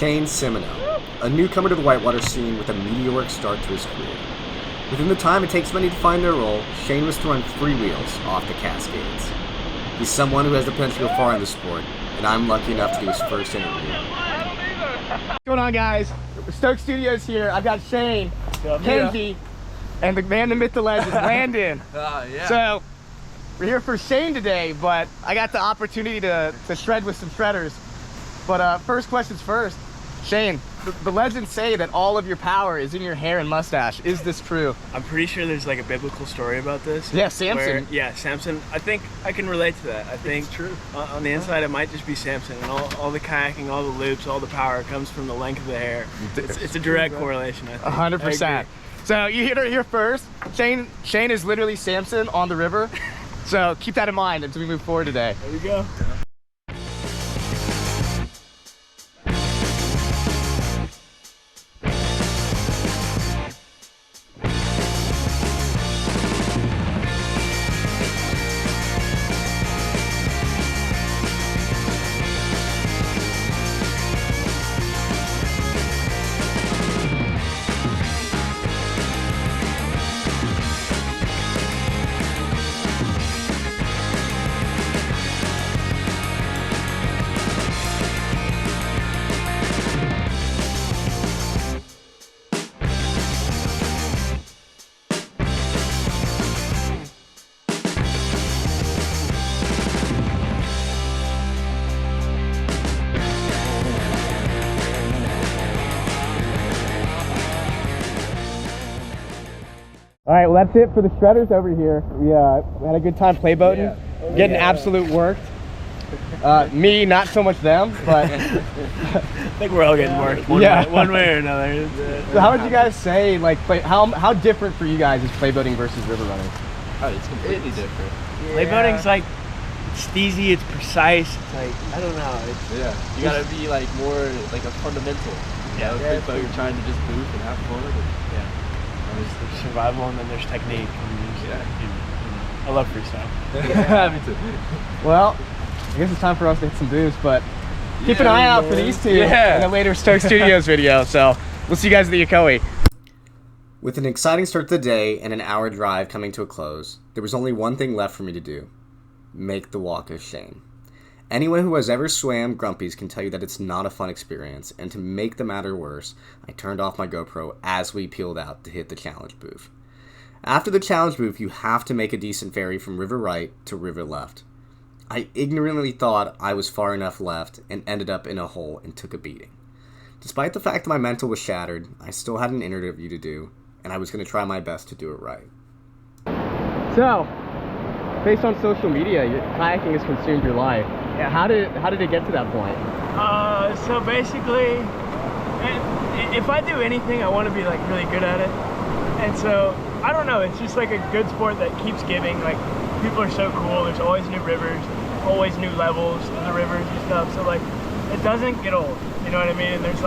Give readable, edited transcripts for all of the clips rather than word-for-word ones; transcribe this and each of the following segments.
Shane Simoneaux, a newcomer to the whitewater scene with a meteoric start to his career. Within the time it takes many to find their role, Shane was throwing wheels off the Cascades. He's someone who has the potential to go far in the sport, and I'm lucky enough to do his first interview. What's going on, guys? Stoke Studios here. I've got Shane, Kenzie, and the man, the myth, the legend, Landon. Yeah. So, we're here for Shane today, but I got the opportunity to shred with some shredders. But first questions first. Shane, the legends say that all of your power is in your hair and mustache. Is this true? I'm pretty sure there's like a biblical story about this. Yeah, Samson. Samson. I think I can relate to that. I think it's true. On the inside, it might just be Samson, and all the kayaking, all the loops, all the power comes from the length of the hair. It's a direct correlation, I think. 100%. So you heard it here first. Shane is literally Samson on the river. So keep that in mind as we move forward today. There we go. All right, well, that's it for the shredders over here. We had a good time play boating, getting absolute worked. Me, not so much them, but I think we're all getting worked one way or another. So how would you guys say, like, how different for you guys is play boating versus river running? Oh, it's completely different. Play boating's like, it's steezy, it's precise, it's like, I don't know. You gotta be like more like a fundamental. Yeah. Free flow, you're trying to just move and have fun. There's survival and then there's technique. I love freestyle. Me too. Well, I guess it's time for us to hit some booze, but keep an eye out for these two in the later Stoke Studios video. So we'll see you guys at the Yokoe. With an exciting start to the day and an hour drive coming to a close, there was only one thing left for me to do: make the walk of shame. Anyone who has ever swam Grumpy's can tell you that it's not a fun experience, and to make the matter worse, I turned off my GoPro as we peeled out to hit the challenge booth. After the challenge booth, you have to make a decent ferry from river right to river left. I ignorantly thought I was far enough left and ended up in a hole and took a beating. Despite the fact that my mental was shattered, I still had an interview to do, and I was going to try my best to do it right. So, based on social media, kayaking has consumed your life. Yeah, how did it get to that point? So basically, if I do anything, I want to be like really good at it. And so, I don't know, it's just like a good sport that keeps giving. Like, people are so cool. There's always new rivers, always new levels of the rivers and stuff. So like, it doesn't get old. You know what I mean? And there's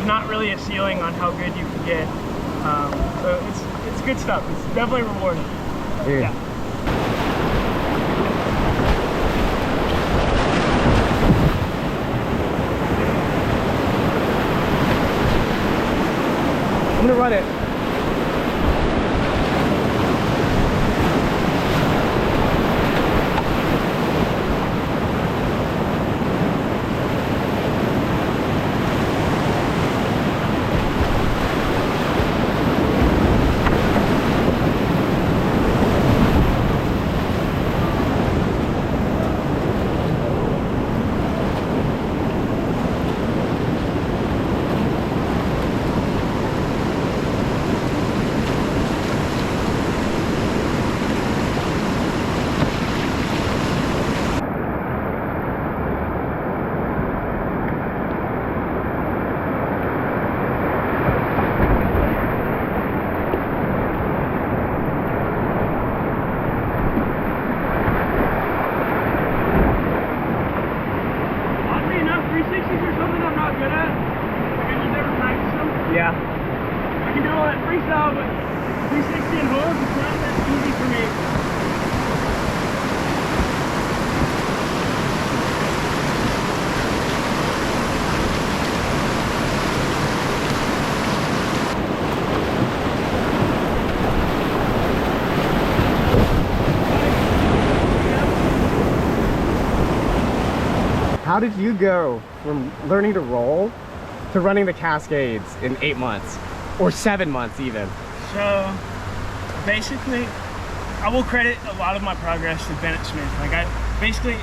not really a ceiling on how good you can get. So it's good stuff. It's definitely rewarding. Dude. Yeah. I'm gonna run it. Yeah. I can do all that freestyle, but 360 and holds, it's not that easy for me. how did you go from learning to roll to running the Cascades in 8 months or 7 months even? So basically, I will credit a lot of my progress to Bennett Smith. Like I basically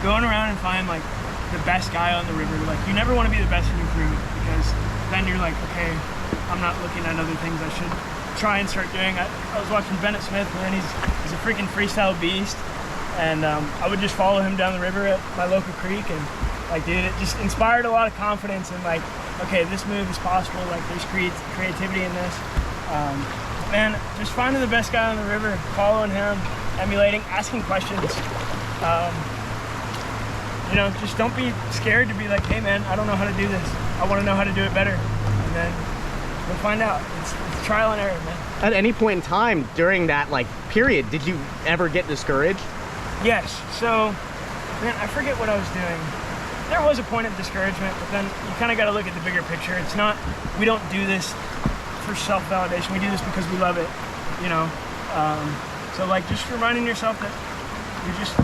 going around and find like the best guy on the river. Like you never want to be the best in your crew because then you're like, okay, I'm not looking at other things I should try and start doing. I was watching Bennett Smith, and he's a freaking freestyle beast. And I would just follow him down the river at my local creek, and like, dude, it just inspired a lot of confidence and like, okay, this move is possible. Like, there's creativity in this. And just finding the best guy on the river, following him, emulating, asking questions. You know, just don't be scared to be like, hey man, I don't know how to do this. I want to know how to do it better. And then we'll find out. It's trial and error, man. At any point in time during that like period, did you ever get discouraged? Yes. So, man, I forget what I was doing. There was a point of discouragement, but then you kind of got to look at the bigger picture. It's not, we don't do this for self-validation. We do this because we love it, you know? So like just reminding yourself that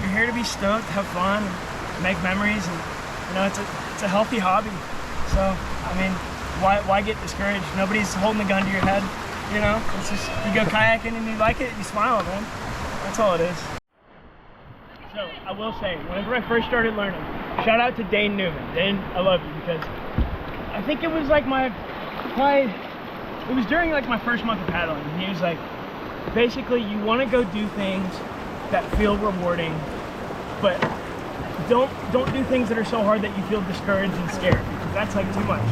you're here to be stoked, have fun, and make memories, and you know, it's a healthy hobby. So, I mean, why get discouraged? Nobody's holding the gun to your head, you know? It's just, you go kayaking and you like it, you smile, man. That's all it is. So, I will say, whenever I first started learning, shout out to Dane Newman. Dane, I love you, because I think it was like it was during like my first month of paddling, and he was like, basically, you want to go do things that feel rewarding, but don't do things that are so hard that you feel discouraged and scared, because that's like too much.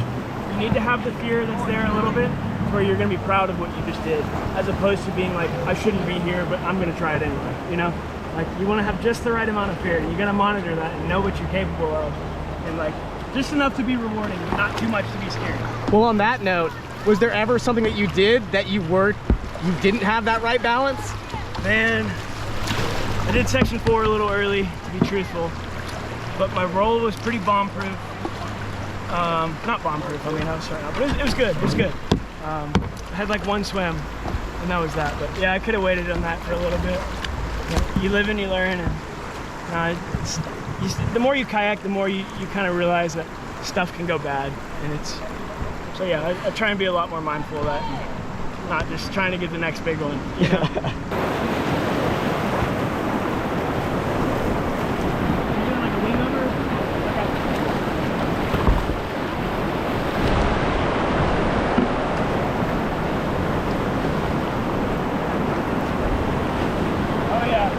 You need to have the fear that's there a little bit, where you're going to be proud of what you just did, as opposed to being like, I shouldn't be here, but I'm going to try it anyway, you know? Like, you want to have just the right amount of fear. You got to monitor that and know what you're capable of, and like just enough to be rewarding, but not too much to be scary. Well, on that note, was there ever something that you did that you didn't have that right balance? Man, I did section 4 a little early, to be truthful, but my roll was pretty bomb-proof. Not bomb-proof, I mean, I was starting out, but it was good, it was good. I had like one swim, and that was that, but yeah, I could have waited on that for a little bit. You live and you learn, and the more you kayak, the more you kind of realize that stuff can go bad, and so yeah, I try and be a lot more mindful of that, and not just trying to get the next big one, you know? You doing like a wing over? Oh yeah.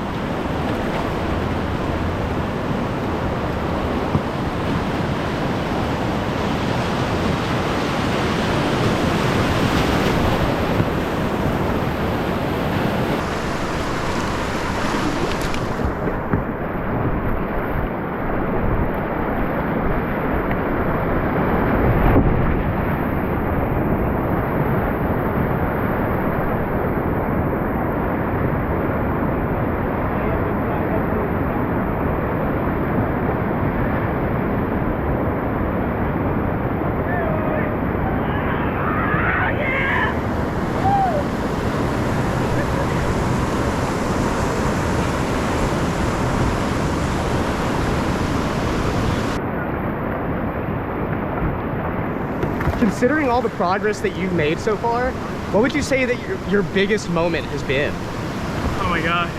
Considering all the progress that you've made so far, what would you say that your biggest moment has been? Oh my god.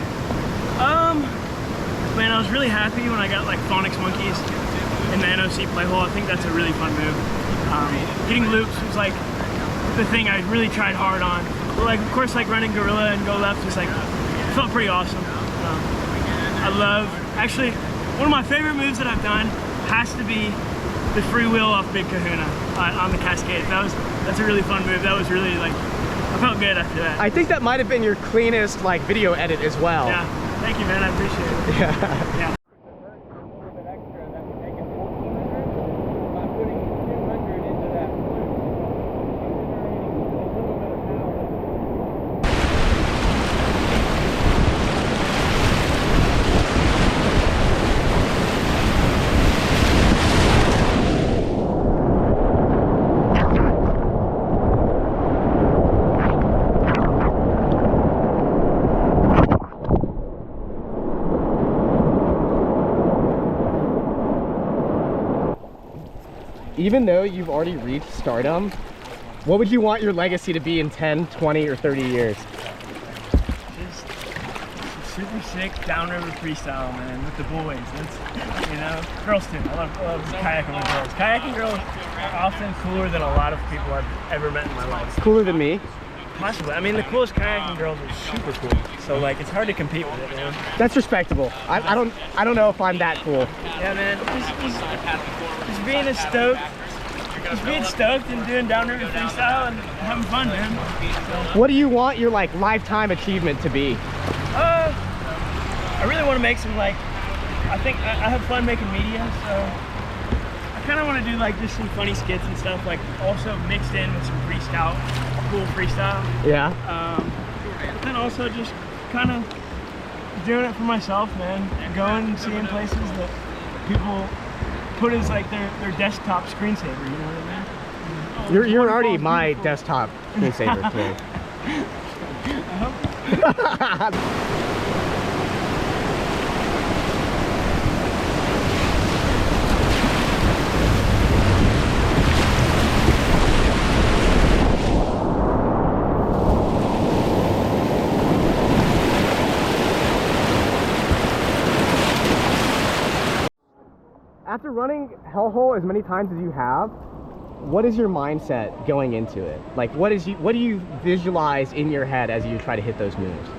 Man, I was really happy when I got like phonics monkeys in the NOC play hole. I think that's a really fun move. Getting loops was like the thing I really tried hard on. But like, of course, like running gorilla and go left was like, felt pretty awesome. Actually, one of my favorite moves that I've done has to be the freewheel off Big Kahuna on the Cascade. That's a really fun move. That was really like, I felt good after that. I think that might have been your cleanest like video edit as well. Yeah, thank you, man. I appreciate it. Yeah. Yeah. even though you've already reached stardom, what would you want your legacy to be in 10, 20, or 30 years? Just super sick downriver freestyle, man, with the boys. That's, you know, girls too. I love kayaking with girls. Kayaking girls are often cooler than a lot of people I've ever met in my life. Cooler than me? Possibly. I mean, the coolest kayaking girls are super cool. So like, it's hard to compete with it, man. That's respectable. I don't know if I'm that cool. Yeah, man. Just being stoked and doing downriver freestyle and having fun, man. So, what do you want your like lifetime achievement to be? I really want to make some like, I think I have fun making media, so I kind of want to do like just some funny skits and stuff, like also mixed in with some freestyle, cool freestyle. Yeah. And also just kind of doing it for myself, man. Going and seeing places that people put as like their desktop screensaver, you know what I mean? You're already my desktop screensaver today. I hope. After running Hellhole as many times as you have, what is your mindset going into it? Like, what do you visualize in your head as you try to hit those moves?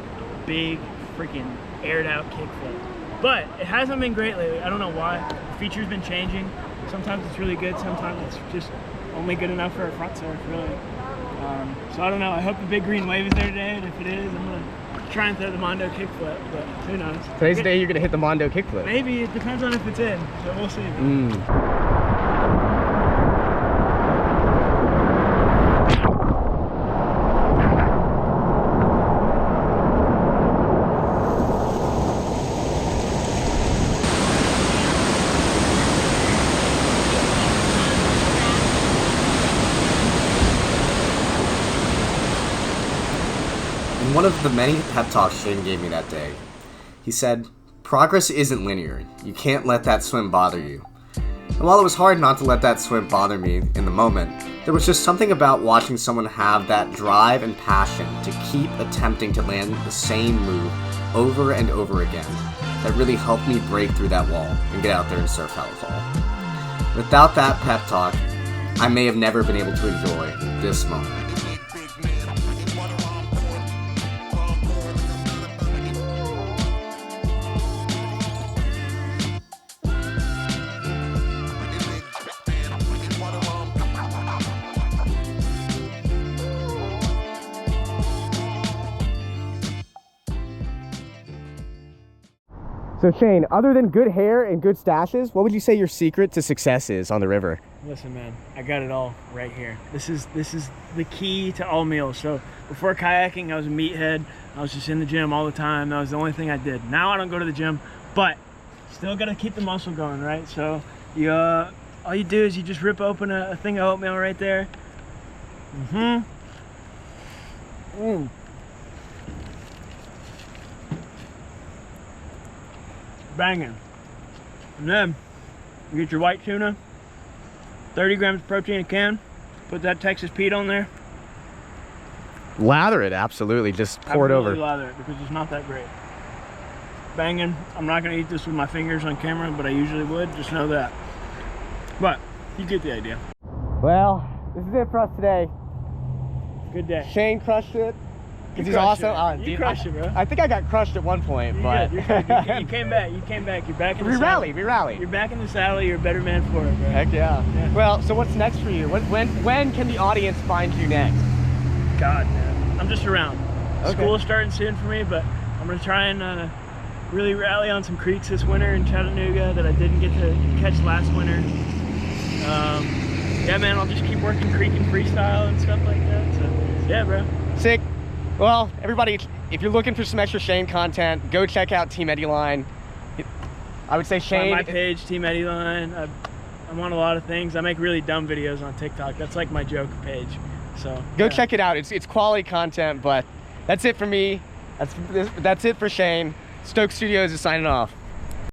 Big freaking aired out kickflip, but it hasn't been great lately. I don't know why. The feature's been changing. Sometimes it's really good, sometimes it's just only good enough for a front surf, really. So I don't know. I hope the big green wave is there today, and if it is, I'm gonna try and throw the Mondo kickflip, but who knows? Today's the day you're gonna hit the Mondo kickflip. Maybe. It depends on if it's in, so we'll see. In one of the many pep talks Shane gave me that day, he said, "Progress isn't linear. You can't let that swim bother you." And while it was hard not to let that swim bother me in the moment, there was just something about watching someone have that drive and passion to keep attempting to land the same move over and over again that really helped me break through that wall and get out there and surf Hellhole. Without that pep talk, I may have never been able to enjoy this moment. So Shane, other than good hair and good stashes, what would you say your secret to success is on the river? Listen, man, I got it all right here. This is the key to all meals. So before kayaking, I was a meathead. I was just in the gym all the time. That was the only thing I did. Now I don't go to the gym, but still got to keep the muscle going, right? So you all you do is you just rip open a thing of oatmeal right there. Banging. And then you get your white tuna, 30 grams of protein a can, put that Texas Pete on there. Lather it, absolutely. Just pour it over. Lather it because it's not that great. Banging. I'm not going to eat this with my fingers on camera, but I usually would. Just know that. But you get the idea. Well, this is it for us today. Good day. Shane crushed it. Because he's crushed also it. You crushed it, bro. I think I got crushed at one point, but You're good. You came back. You came back. You're back in the saddle. We rallied. You're back in the saddle. You're a better man for it, bro. Heck yeah. Yeah. Well, so what's next for you? When can the audience find you next? God, man. I'm just around. Okay. School's starting soon for me, but I'm gonna try and really rally on some creeks this winter in Chattanooga that I didn't get to catch last winter. Yeah, man, I'll just keep working creek and freestyle and stuff like that. So, yeah, bro. Sick. Well, everybody, if you're looking for some extra Shane content, go check out Team Eddyline. I would say Shane. On my page, Team Eddyline. I'm on a lot of things. I make really dumb videos on TikTok. That's like my joke page. So go check it out. It's quality content. But that's it for me. That's it for Shane. Stoke Studios is signing off.